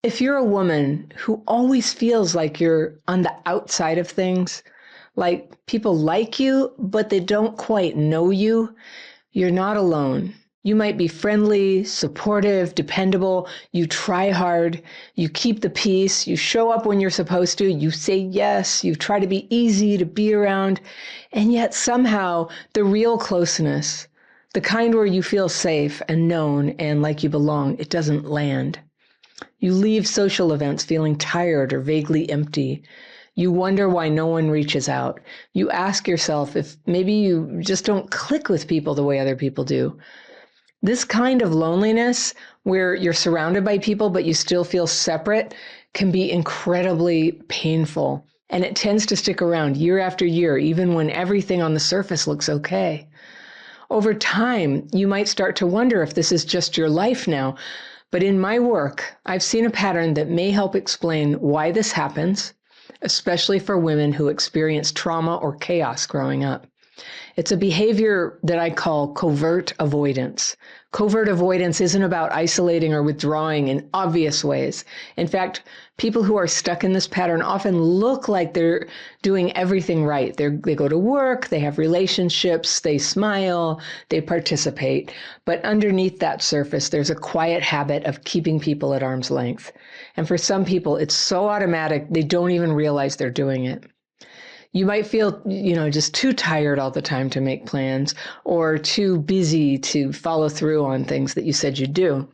If you're a woman who always feels like you're on the outside of things, like people like you, but they don't quite know you, you're not alone. You might be friendly, supportive, dependable. You try hard. You keep the peace. You show up when you're supposed to. You say yes. You try to be easy to be around. And yet somehow the real closeness, the kind where you feel safe and known and like you belong, it doesn't land. You leave social events feeling tired or vaguely empty. You wonder why no one reaches out. You ask yourself if maybe you just don't click with people the way other people do. This kind of loneliness, where you're surrounded by people but you still feel separate, can be incredibly painful. And it tends to stick around year after year, even when everything on the surface looks okay. Over time, you might start to wonder if this is just your life now. But in my work, I've seen a pattern that may help explain why this happens, especially for women who experience trauma or chaos growing up. It's a behavior that I call covert avoidance. Covert avoidance isn't about isolating or withdrawing in obvious ways. In fact, people who are stuck in this pattern often look like they're doing everything right. They go to work, they have relationships, they smile, they participate. But underneath that surface, there's a quiet habit of keeping people at arm's length. And for some people, it's so automatic, they don't even realize they're doing it. You might feel, just too tired all the time to make plans or too busy to follow through on things that you said you'd do.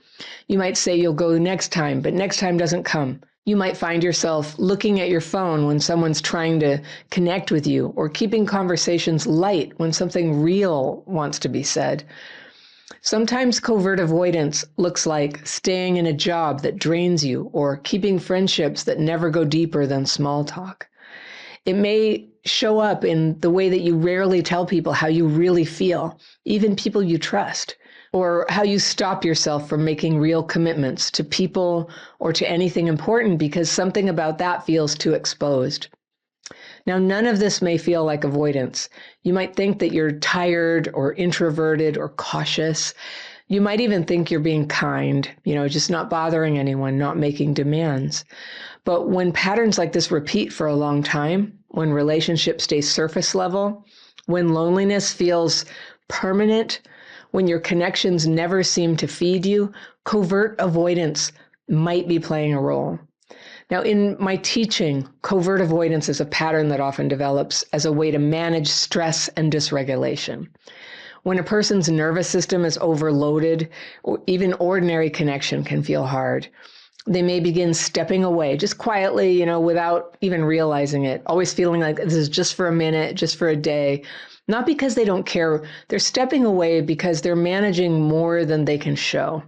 You might say you'll go next time, but next time doesn't come. You might find yourself looking at your phone when someone's trying to connect with you or keeping conversations light when something real wants to be said. Sometimes covert avoidance looks like staying in a job that drains you or keeping friendships that never go deeper than small talk. It may show up in the way that you rarely tell people how you really feel, even people you trust, or how you stop yourself from making real commitments to people or to anything important because something about that feels too exposed. Now, none of this may feel like avoidance. You might think that you're tired or introverted or cautious. You might even think you're being kind, just not bothering anyone, not making demands. But when patterns like this repeat for a long time, when relationships stay surface level, when loneliness feels permanent, when your connections never seem to feed you, covert avoidance might be playing a role. Now, in my teaching, covert avoidance is a pattern that often develops as a way to manage stress and dysregulation. When a person's nervous system is overloaded, or even ordinary connection can feel hard. They may begin stepping away just quietly, without even realizing it, always feeling like this is just for a minute, just for a day. Not because they don't care. They're stepping away because they're managing more than they can show.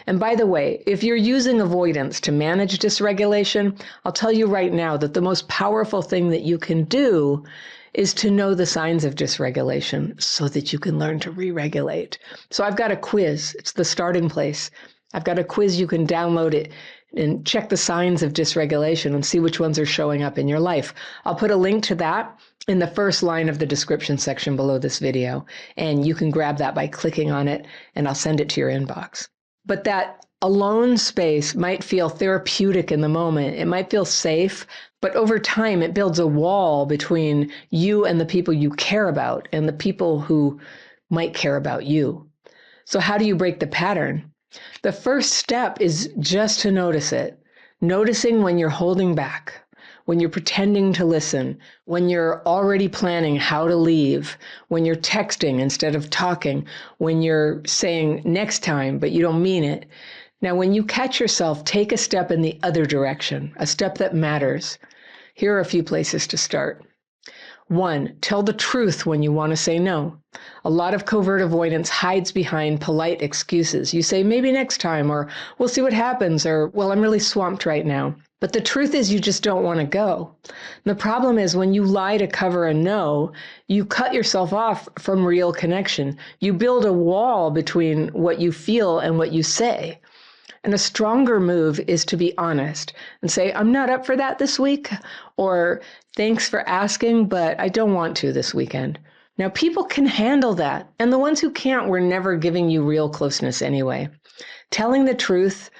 And by the way, if you're using avoidance to manage dysregulation, I'll tell you right now that the most powerful thing that you can do is to know the signs of dysregulation so that you can learn to re-regulate. So I've got a quiz. It's the starting place. I've got a quiz. You can download it and check the signs of dysregulation and see which ones are showing up in your life. I'll put a link to that in the first line of the description section below this video, and you can grab that by clicking on it, and I'll send it to your inbox. But that alone space might feel therapeutic in the moment. It might feel safe, but over time, it builds a wall between you and the people you care about and the people who might care about you. So how do you break the pattern? The first step is just to notice it. Noticing when you're holding back, when you're pretending to listen, when you're already planning how to leave, when you're texting instead of talking, when you're saying next time, but you don't mean it. Now, when you catch yourself, take a step in the other direction, a step that matters. Here are a few places to start. 1, tell the truth when you want to say no. A lot of covert avoidance hides behind polite excuses. You say, maybe next time, or we'll see what happens, or, well, I'm really swamped right now. But the truth is you just don't want to go. The problem is when you lie to cover a no, you cut yourself off from real connection. You build a wall between what you feel and what you say. And a stronger move is to be honest and say, I'm not up for that this week, or thanks for asking, but I don't want to this weekend. Now, people can handle that. And the ones who can't were never giving you real closeness anyway. Telling the truth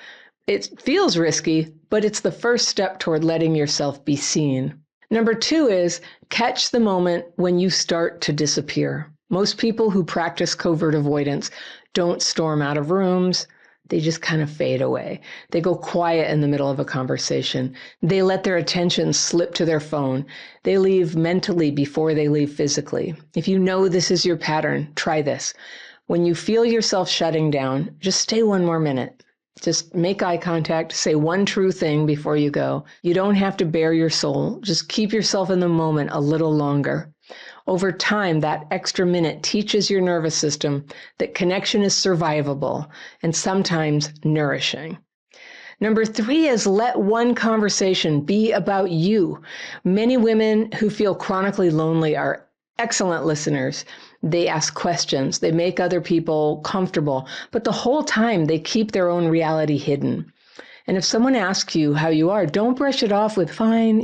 It feels risky, but it's the first step toward letting yourself be seen. Number 2 is catch the moment when you start to disappear. Most people who practice covert avoidance don't storm out of rooms. They just kind of fade away. They go quiet in the middle of a conversation. They let their attention slip to their phone. They leave mentally before they leave physically. If you know this is your pattern, try this. When you feel yourself shutting down, just stay one more minute. Just make eye contact, say one true thing before you go. You don't have to bare your soul. Just keep yourself in the moment a little longer. Over time, that extra minute teaches your nervous system that connection is survivable and sometimes nourishing. Number 3 is let one conversation be about you. Many women who feel chronically lonely are excellent listeners. They ask questions, they make other people comfortable, but the whole time they keep their own reality hidden. And if someone asks you how you are, don't brush it off with fine,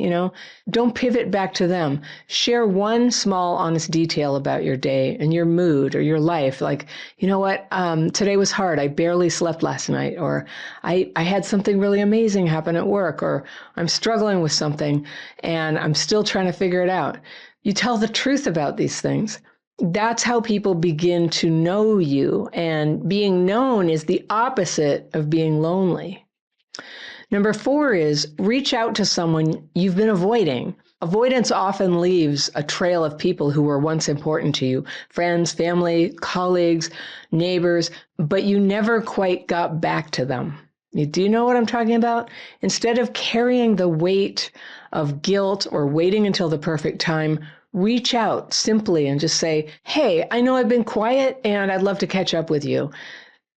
don't pivot back to them. Share one small, honest detail about your day and your mood or your life. Like, you know what, today was hard. I barely slept last night, or I had something really amazing happen at work, or I'm struggling with something and I'm still trying to figure it out. You tell the truth about these things. That's how people begin to know you. And being known is the opposite of being lonely. Number 4 is reach out to someone you've been avoiding. Avoidance often leaves a trail of people who were once important to you, friends, family, colleagues, neighbors, but you never quite got back to them. Do you know what I'm talking about? Instead of carrying the weight of guilt or waiting until the perfect time, reach out simply and just say, hey, I know I've been quiet and I'd love to catch up with you.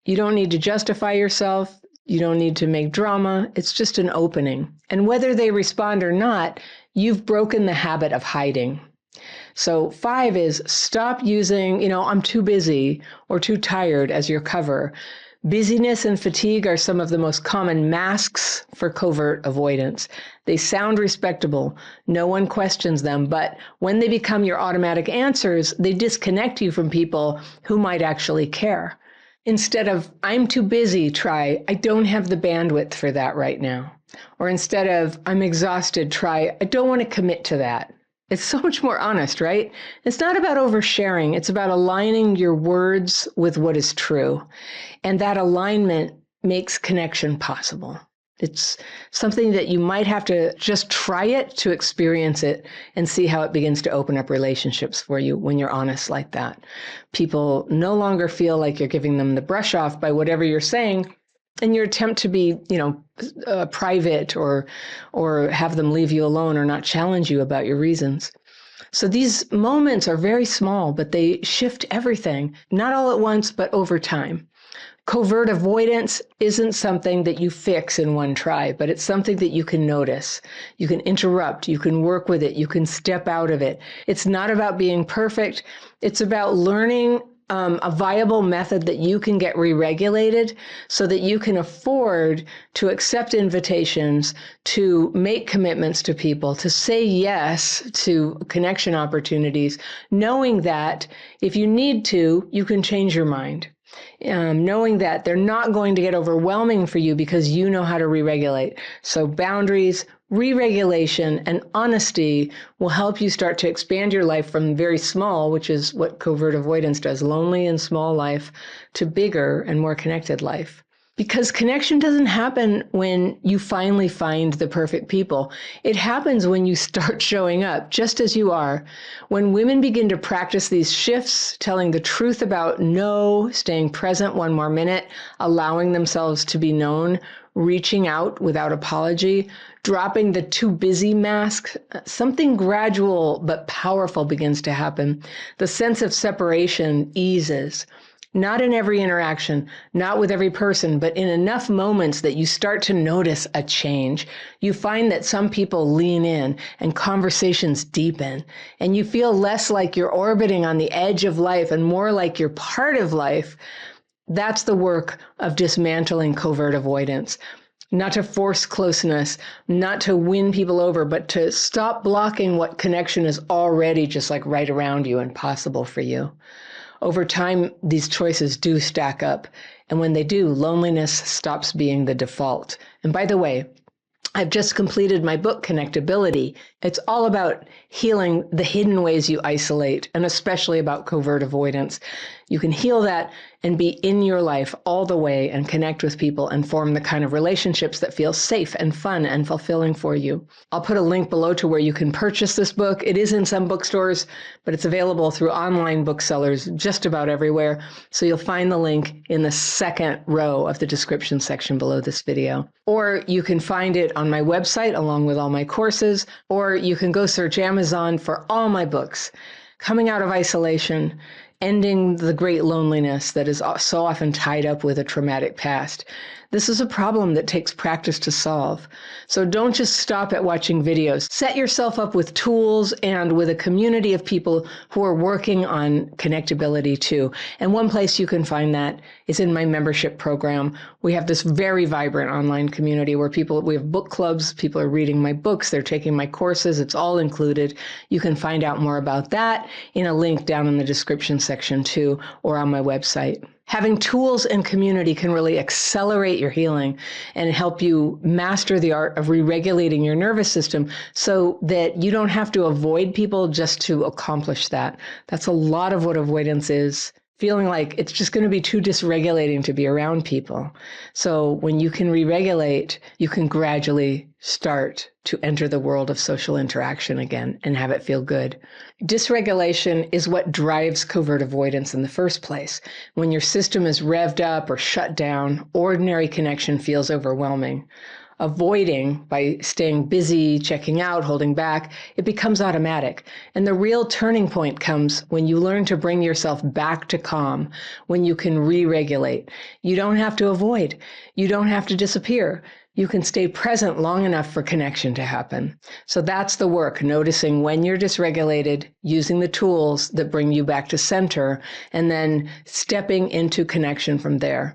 You don't need to justify yourself. You don't need to make drama. It's just an opening. And whether they respond or not, you've broken the habit of hiding. So 5 is stop using, I'm too busy or too tired as your cover. Busyness and fatigue are some of the most common masks for covert avoidance. They sound respectable. No one questions them. But when they become your automatic answers, they disconnect you from people who might actually care. Instead of, I'm too busy, try, I don't have the bandwidth for that right now. Or instead of, I'm exhausted, try, I don't want to commit to that. It's so much more honest, right? It's not about oversharing. It's about aligning your words with what is true. And that alignment makes connection possible. It's something that you might have to just try it to experience it and see how it begins to open up relationships for you when you're honest like that. People no longer feel like you're giving them the brush off by whatever you're saying in your attempt to be, private or have them leave you alone or not challenge you about your reasons. So these moments are very small, but they shift everything, not all at once, but over time. Covert avoidance isn't something that you fix in one try, but it's something that you can notice. You can interrupt, you can work with it, you can step out of it. It's not about being perfect. It's about learning a viable method that you can get re-regulated so that you can afford to accept invitations, to make commitments to people, to say yes to connection opportunities, knowing that if you need to, you can change your mind. Knowing that they're not going to get overwhelming for you because you know how to re-regulate. So boundaries, re-regulation, and honesty will help you start to expand your life from very small, which is what covert avoidance does, lonely and small life, to bigger and more connected life. Because connection doesn't happen when you finally find the perfect people. It happens when you start showing up just as you are. When women begin to practice these shifts, telling the truth about no, staying present one more minute, allowing themselves to be known, reaching out without apology, dropping the too busy mask, something gradual but powerful begins to happen. The sense of separation eases. Not in every interaction, not with every person, but in enough moments that you start to notice a change. You find that some people lean in and conversations deepen, and you feel less like you're orbiting on the edge of life and more like you're part of life. That's the work of dismantling covert avoidance. Not to force closeness, not to win people over, but to stop blocking what connection is already just like right around you and possible for you. Over time, these choices do stack up. And when they do, loneliness stops being the default. And by the way, I've just completed my book, Connectability. It's all about healing the hidden ways you isolate, and especially about covert avoidance. You can heal that and be in your life all the way and connect with people and form the kind of relationships that feel safe and fun and fulfilling for you. I'll put a link below to where you can purchase this book. It is in some bookstores, but it's available through online booksellers just about everywhere. So you'll find the link in the second row of the description section below this video. Or you can find it on my website along with all my courses, or you can go search Amazon for all my books. Coming Out of Isolation, Ending the Great Loneliness that is so often tied up with a traumatic past. This is a problem that takes practice to solve. So don't just stop at watching videos. Set yourself up with tools and with a community of people who are working on connectability too. And one place you can find that is in my membership program. We have this very vibrant online community where we have book clubs, people are reading my books, they're taking my courses, it's all included. You can find out more about that in a link down in the description section too, or on my website. Having tools and community can really accelerate your healing and help you master the art of re-regulating your nervous system so that you don't have to avoid people just to accomplish that. That's a lot of what avoidance is. Feeling like it's just going to be too dysregulating to be around people. So when you can re-regulate, you can gradually start to enter the world of social interaction again and have it feel good. Dysregulation is what drives covert avoidance in the first place. When your system is revved up or shut down, ordinary connection feels overwhelming. Avoiding, by staying busy, checking out, holding back, it becomes automatic. And the real turning point comes when you learn to bring yourself back to calm, when you can re-regulate. You don't have to avoid. You don't have to disappear. You can stay present long enough for connection to happen. So that's the work, noticing when you're dysregulated, using the tools that bring you back to center, and then stepping into connection from there.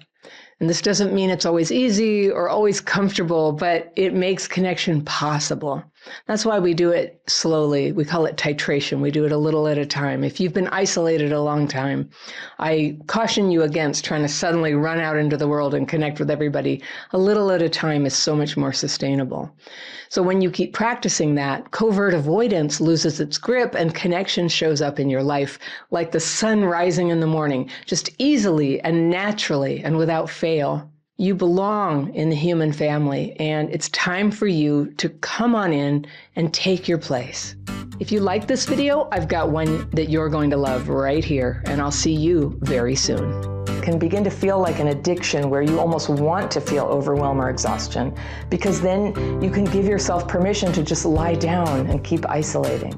And this doesn't mean it's always easy or always comfortable, but it makes connection possible. That's why we do it slowly. We call it titration. We do it a little at a time. If you've been isolated a long time, I caution you against trying to suddenly run out into the world and connect with everybody. A little at a time is so much more sustainable. So when you keep practicing that, covert avoidance loses its grip and connection shows up in your life like the sun rising in the morning, just easily and naturally and without fail. You belong in the human family, and it's time for you to come on in and take your place. If you like this video, I've got one that you're going to love right here, and I'll see you very soon. It can begin to feel like an addiction where you almost want to feel overwhelm or exhaustion, because then you can give yourself permission to just lie down and keep isolating.